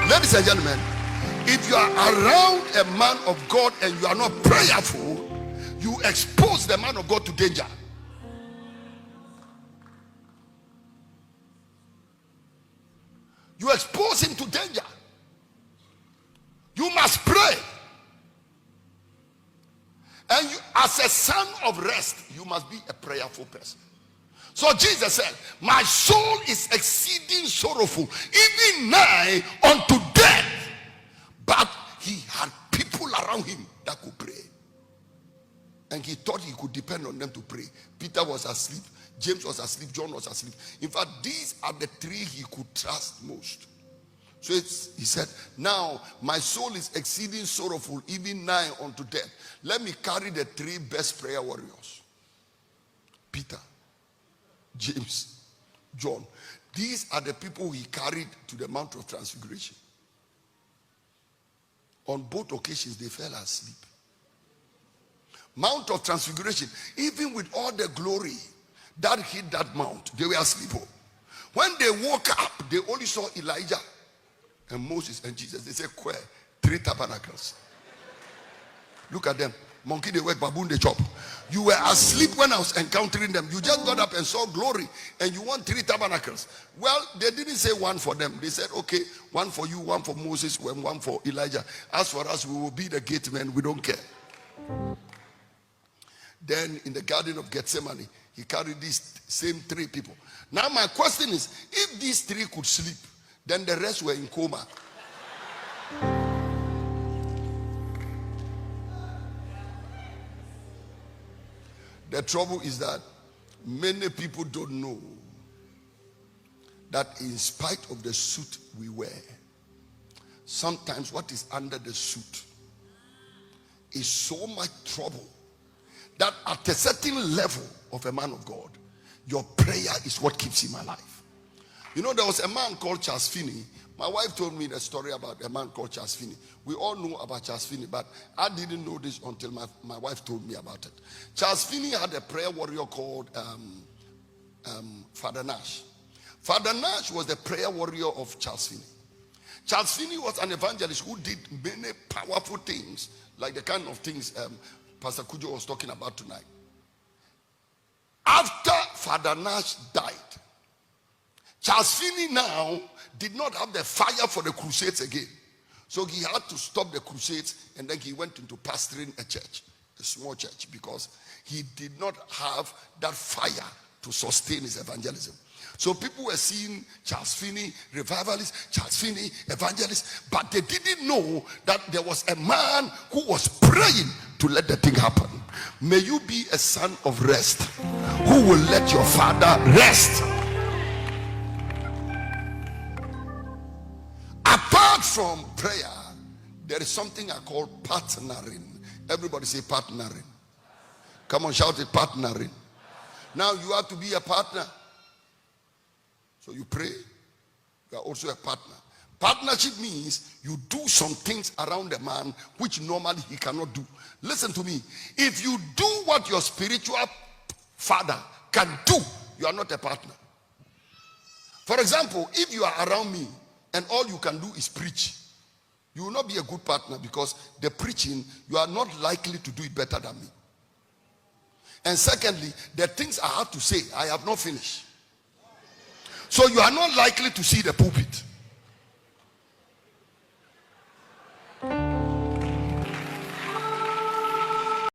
Ladies and gentlemen, if you are around a man of God and you are not prayerful, you expose the man of God to danger. You expose him to danger. You must pray. And you, as a son of rest, you must be a prayerful person. So Jesus said, my soul is exceeding sorrowful, even nigh unto death. But he had people around him that could pray. And he thought he could depend on them to pray. Peter was asleep. James was asleep. John was asleep. In fact, these are the three he could trust most. So he said, now my soul is exceeding sorrowful, even nigh unto death. Let me carry the three best prayer warriors. Peter, James, John. These are the people he carried to the Mount of Transfiguration. On both occasions, they fell asleep. Mount of Transfiguration, even with all the glory that hit that mount, they were asleep. When they woke up, they only saw Elijah and Moses and Jesus. They said, "Where? 3 tabernacles." Look at them. Monkey they work, baboon they chop. You were asleep when I was encountering them. You just got up and saw glory, and you want 3 tabernacles. Well, they didn't say one for them. They said, okay, one for you, one for Moses, and one for Elijah. As for us, we will be the gate men. We don't care. Then in the Garden of Gethsemane, he carried these same 3 people. Now my question is, if these 3 could sleep, then the rest were in coma. The trouble is that many people don't know that in spite of the suit we wear, sometimes what is under the suit is so much trouble that at a certain level of a man of God, your prayer is what keeps him alive. You know, there was a man called Charles Finney. My wife told me the story about a man called Charles Finney. We all know about Charles Finney, but I didn't know this until my wife told me about it. Charles Finney had a prayer warrior called Father Nash. Father Nash was the prayer warrior of Charles Finney. Charles Finney was an evangelist who did many powerful things, like the kind of things Pastor Kujo was talking about tonight. After Father Nash died, Charles Finney now did not have the fire for the crusades again. So he had to stop the crusades, and then he went into pastoring a church, a small church, because he did not have that fire to sustain his evangelism. So people were seeing Charles Finney, revivalist, Charles Finney, evangelist, but they didn't know that there was a man who was praying to let the thing happen. May you be a son of rest who will let your father rest. Apart from prayer, there is something I call partnering. Everybody say partnering. Come on, shout it, partnering. Now you have to be a partner. So you pray, you are also a partner. Partnership means you do some things around a man which normally he cannot do. Listen to me. If you do what your spiritual father can do, you are not a partner. For example, if you are around me and all you can do is preach, you will not be a good partner, because the preaching, you are not likely to do it better than me. And secondly, the things I have to say, I have not finished. So you are not likely to see the pulpit.